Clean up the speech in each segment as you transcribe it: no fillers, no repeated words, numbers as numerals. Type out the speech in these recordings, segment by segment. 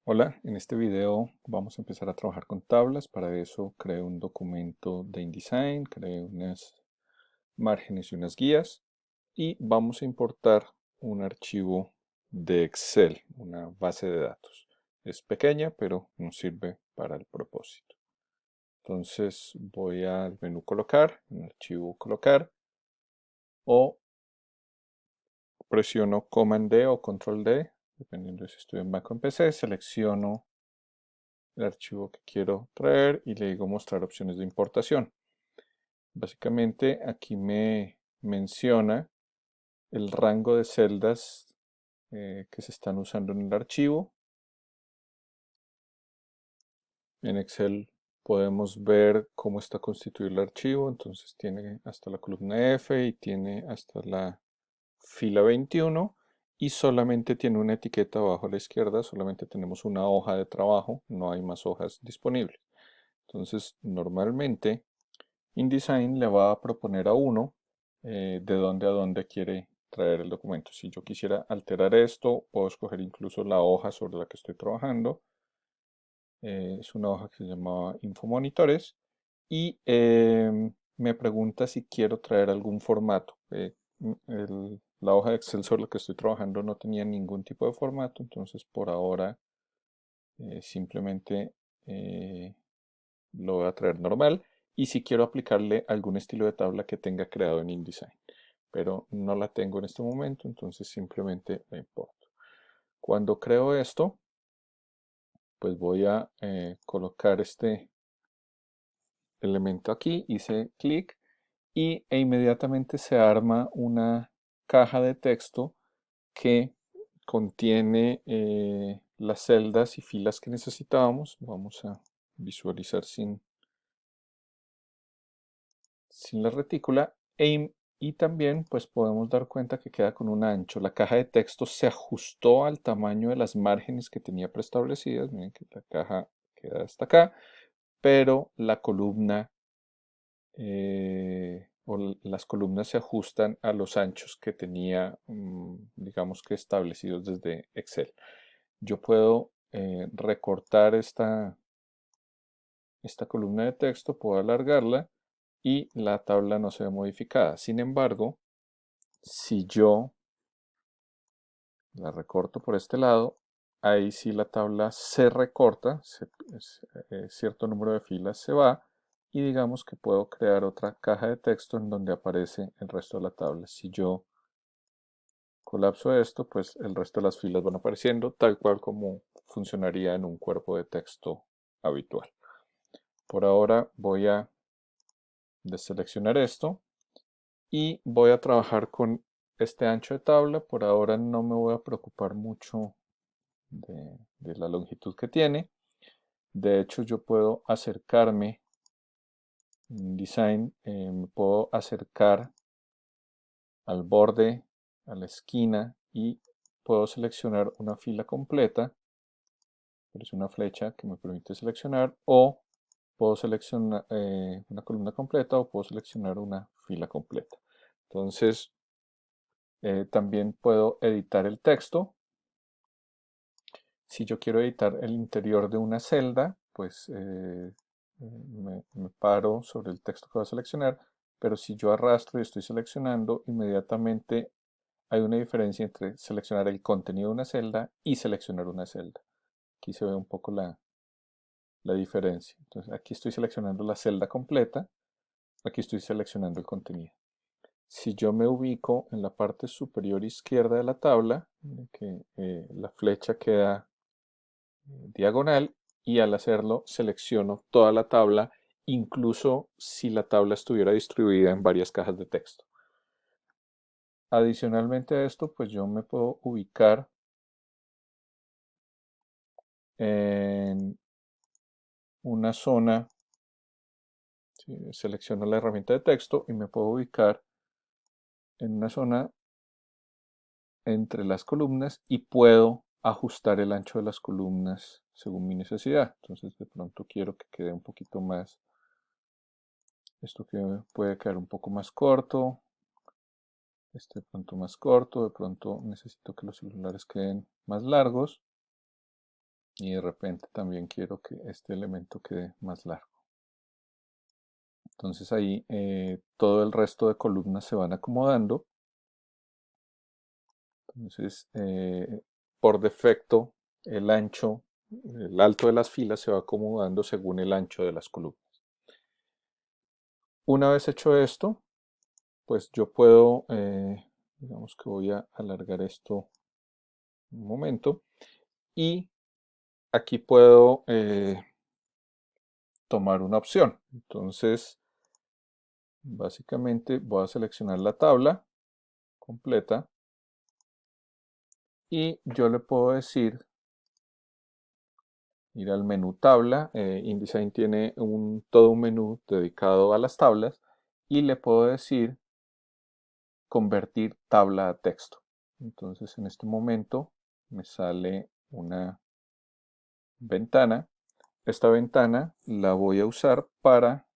Hola, en este video vamos a empezar a trabajar con tablas. Para eso creé un documento de InDesign, creé unas márgenes y unas guías y vamos a importar un archivo de Excel, una base de datos. Es pequeña, pero nos sirve para el propósito. Entonces voy al menú colocar, en archivo colocar, o presiono Command D o Control D, dependiendo de si estoy en Mac o en PC, selecciono el archivo que quiero traer y le digo mostrar opciones de importación. Básicamente aquí me menciona el rango de celdas que se están usando en el archivo. En Excel podemos ver cómo está constituido el archivo, entonces tiene hasta la columna F y tiene hasta la fila 21 y solamente tiene una etiqueta abajo a la izquierda, solamente tenemos una hoja de trabajo, no hay más hojas disponibles. Entonces normalmente InDesign le va a proponer a uno de dónde a dónde quiere traer el documento. Si yo quisiera alterar esto, puedo escoger incluso la hoja sobre la que estoy trabajando. Es una hoja que se llama Infomonitores y me pregunta si quiero traer algún formato. La hoja de Excel sobre la que estoy trabajando no tenía ningún tipo de formato, entonces por ahora simplemente eh, lo voy a traer normal y si quiero aplicarle algún estilo de tabla que tenga creado en InDesign, pero no la tengo en este momento, entonces simplemente la importo. Cuando creo esto, pues voy a colocar este elemento aquí, hice clic e inmediatamente se arma una caja de texto que contiene las celdas y filas que necesitábamos. Vamos a visualizar sin la retícula y también pues podemos dar cuenta que queda con un ancho. La caja de texto se ajustó al tamaño de las márgenes que tenía preestablecidas. Miren que la caja queda hasta acá, pero la columna las columnas se ajustan a los anchos que tenía, digamos que establecidos desde Excel. Yo puedo recortar esta columna de texto, puedo alargarla y la tabla no se ve modificada. Sin embargo, si yo la recorto por este lado, ahí sí la tabla se recorta, cierto número de filas se va y digamos que puedo crear otra caja de texto en donde aparece el resto de la tabla. Si yo colapso esto, pues el resto de las filas van apareciendo tal cual como funcionaría en un cuerpo de texto habitual. Por ahora voy a deseleccionar esto y voy a trabajar con este ancho de tabla. Por ahora no me voy a preocupar mucho de la longitud que tiene. De hecho, yo puedo acercarme en Design, me puedo acercar al borde, a la esquina y puedo seleccionar una fila completa. Es una flecha que me permite seleccionar o puedo seleccionar una columna completa o puedo seleccionar una fila completa. Entonces, también puedo editar el texto. Si yo quiero editar el interior de una celda, pues me paro sobre el texto que voy a seleccionar, pero si yo arrastro y estoy seleccionando, inmediatamente hay una diferencia entre seleccionar el contenido de una celda y seleccionar una celda. Aquí se ve un poco la diferencia. Entonces aquí estoy seleccionando la celda completa, aquí estoy seleccionando el contenido. Si yo me ubico en la parte superior izquierda de la tabla, que la flecha queda diagonal y al hacerlo selecciono toda la tabla, incluso si la tabla estuviera distribuida en varias cajas de texto. Adicionalmente a esto, pues yo me puedo ubicar en una zona, ¿sí? Selecciono la herramienta de texto y me puedo ubicar en una zona entre las columnas y puedo ajustar el ancho de las columnas según mi necesidad. Entonces de pronto quiero que quede un poquito más, esto que puede quedar un poco más corto, este de pronto más corto, de pronto necesito que los celulares queden más largos. y de repente también quiero que este elemento quede más largo. Entonces ahí todo el resto de columnas se van acomodando. Entonces por defecto el alto de las filas se va acomodando según el ancho de las columnas. Una vez hecho esto, pues yo puedo, digamos que voy a alargar esto un momento y aquí puedo tomar una opción. Entonces, básicamente voy a seleccionar la tabla completa y yo le puedo decir, ir al menú tabla. InDesign tiene todo un menú dedicado a las tablas y le puedo decir convertir tabla a texto. Entonces, en este momento me sale una ventana. Esta ventana la voy a usar para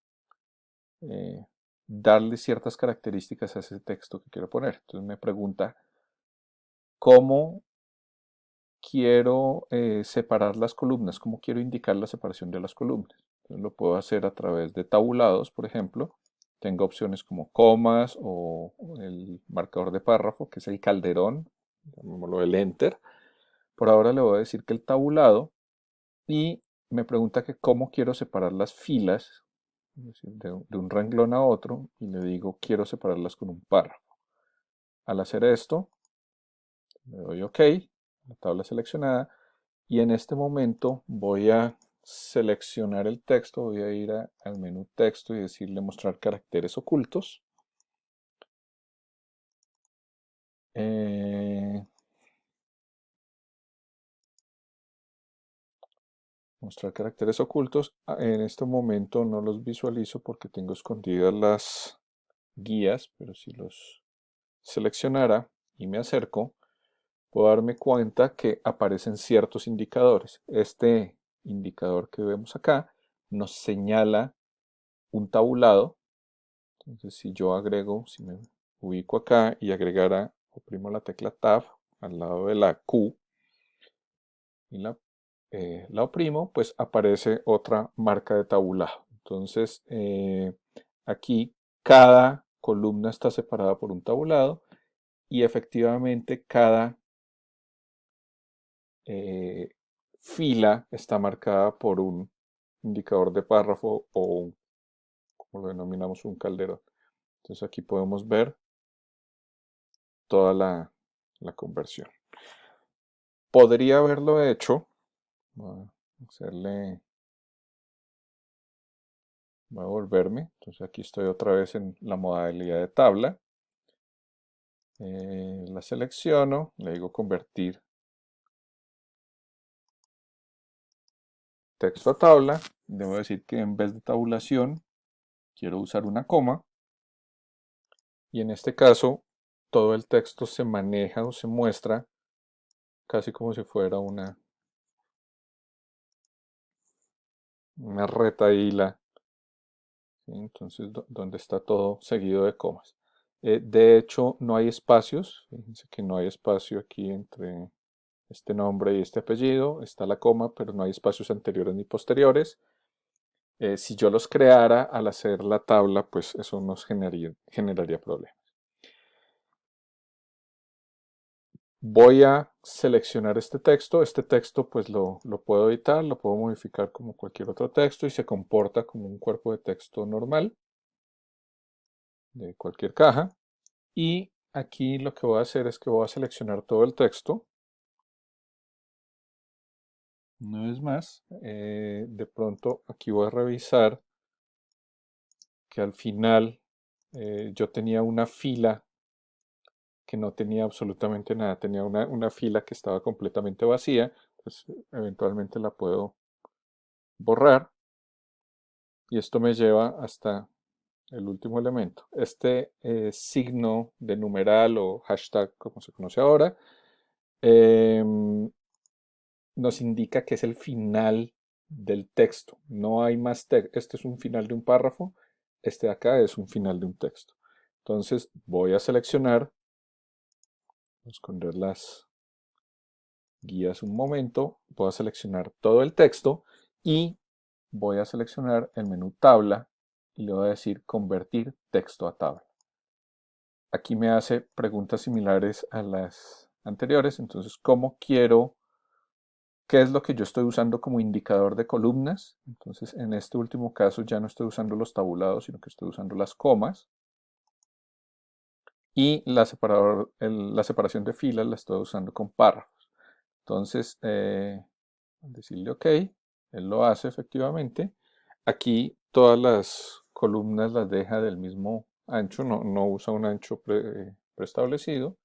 darle ciertas características a ese texto que quiero poner. Entonces me pregunta cómo quiero separar las columnas, cómo quiero indicar la separación de las columnas. Entonces lo puedo hacer a través de tabulados, por ejemplo. Tengo opciones como comas o el marcador de párrafo, que es el calderón, llamémoslo el enter. Por ahora le voy a decir que el tabulado y me pregunta que cómo quiero separar las filas, es decir, de un renglón a otro, y le digo quiero separarlas con un párrafo. Al hacer esto, le doy OK, la tabla seleccionada, y en este momento voy a seleccionar el texto, voy a ir al menú texto y decirle mostrar caracteres ocultos. Mostrar caracteres ocultos. En este momento no los visualizo porque tengo escondidas las guías, pero si los seleccionara y me acerco, puedo darme cuenta que aparecen ciertos indicadores. Este indicador que vemos acá nos señala un tabulado. Entonces, si yo agrego, si me ubico acá y agregara, oprimo la tecla Tab al lado de la Q y la oprimo, pues aparece otra marca de tabulado. Entonces, aquí cada columna está separada por un tabulado y efectivamente cada fila está marcada por un indicador de párrafo o como lo denominamos, un calderón. Entonces aquí podemos ver toda la conversión. Podría haberlo hecho, voy a volverme, entonces aquí estoy otra vez en la modalidad de tabla, la selecciono, le digo convertir texto a tabla, debo decir que en vez de tabulación quiero usar una coma y en este caso todo el texto se maneja o se muestra casi como si fuera una retahíla, ¿sí? Entonces donde está todo seguido de comas. De hecho no hay espacios, fíjense que no hay espacio aquí entre este nombre y este apellido, está la coma, pero no hay espacios anteriores ni posteriores. Si yo los creara al hacer la tabla, pues eso nos generaría problemas. Voy a seleccionar este texto pues lo puedo editar, lo puedo modificar como cualquier otro texto y se comporta como un cuerpo de texto normal de cualquier caja. Y aquí lo que voy a hacer es que voy a seleccionar todo el texto. Una vez más, de pronto aquí voy a revisar que al final yo tenía una fila que no tenía absolutamente nada, tenía una fila que estaba completamente vacía, pues eventualmente la puedo borrar y esto me lleva hasta el último elemento. Este signo de numeral o hashtag, como se conoce ahora, nos indica que es el final del texto. No hay más texto. Este es un final de un párrafo, este de acá es un final de un texto. Entonces voy a seleccionar, voy a esconder guías un momento, voy a seleccionar todo el texto y voy a seleccionar el menú tabla y le voy a decir convertir texto a tabla. Aquí me hace preguntas similares a las anteriores, entonces qué es lo que yo estoy usando como indicador de columnas. Entonces en este último caso ya no estoy usando los tabulados, sino que estoy usando las comas. Y la separación de filas la estoy usando con párrafos. Entonces, decirle OK, él lo hace efectivamente. Aquí todas las columnas las deja del mismo ancho, no usa un ancho preestablecido.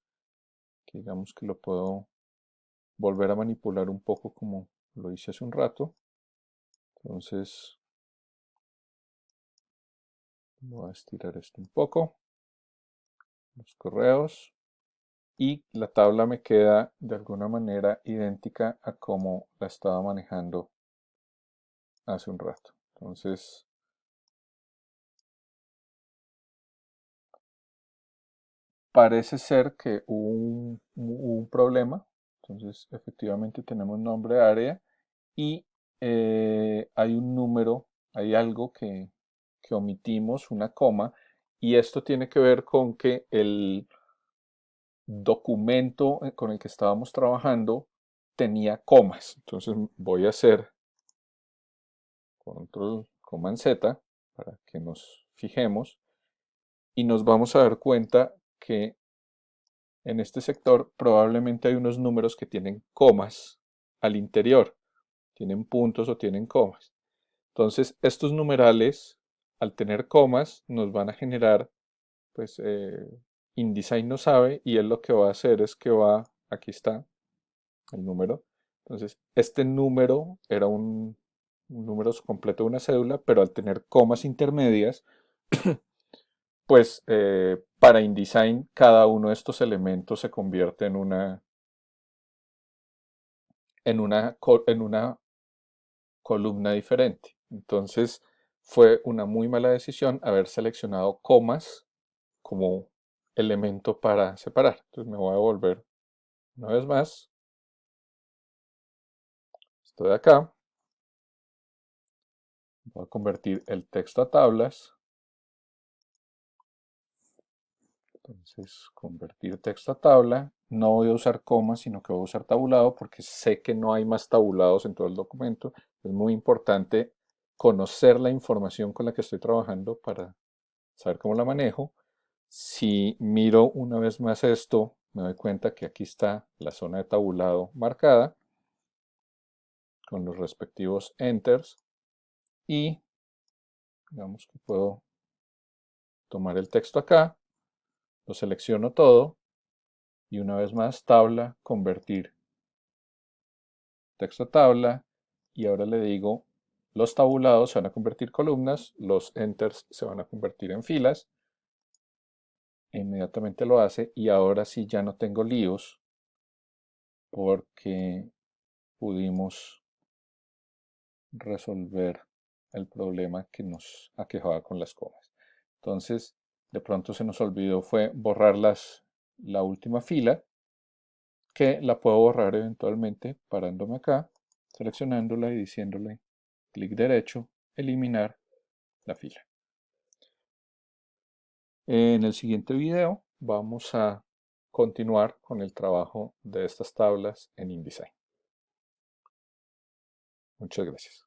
Que digamos que lo puedo volver a manipular un poco como lo hice hace un rato. Entonces, voy a estirar esto un poco. Los correos. Y la tabla me queda de alguna manera idéntica a como la estaba manejando hace un rato. Entonces, parece ser que hubo un problema. Entonces, efectivamente tenemos nombre de área y hay un número, hay algo que omitimos, una coma, y esto tiene que ver con que el documento con el que estábamos trabajando tenía comas. Entonces voy a hacer control command Z para que nos fijemos y nos vamos a dar cuenta que en este sector probablemente hay unos números que tienen comas al interior, tienen puntos o tienen comas. Entonces estos numerales al tener comas nos van a generar, pues InDesign no sabe y él lo que va a hacer es que aquí está el número. Entonces este número era un número completo de una cédula, pero al tener comas intermedias, pues para InDesign cada uno de estos elementos se convierte en una columna diferente. Entonces fue una muy mala decisión haber seleccionado comas como elemento para separar. Entonces me voy a volver una vez más. Estoy acá. Voy a convertir el texto a tablas. Entonces, convertir texto a tabla. No voy a usar comas, sino que voy a usar tabulado porque sé que no hay más tabulados en todo el documento. Es muy importante conocer la información con la que estoy trabajando para saber cómo la manejo. Si miro una vez más esto, me doy cuenta que aquí está la zona de tabulado marcada con los respectivos enters y digamos que puedo tomar el texto acá, lo selecciono todo y una vez más tabla, convertir texto a tabla y ahora le digo los tabulados se van a convertir en columnas, los enters se van a convertir en filas. Inmediatamente lo hace y ahora sí ya no tengo líos porque pudimos resolver el problema que nos aquejaba con las comas. Entonces, de pronto se nos olvidó fue borrar la última fila, que la puedo borrar eventualmente parándome acá, seleccionándola y diciéndole clic derecho, eliminar la fila. En el siguiente video vamos a continuar con el trabajo de estas tablas en InDesign. Muchas gracias.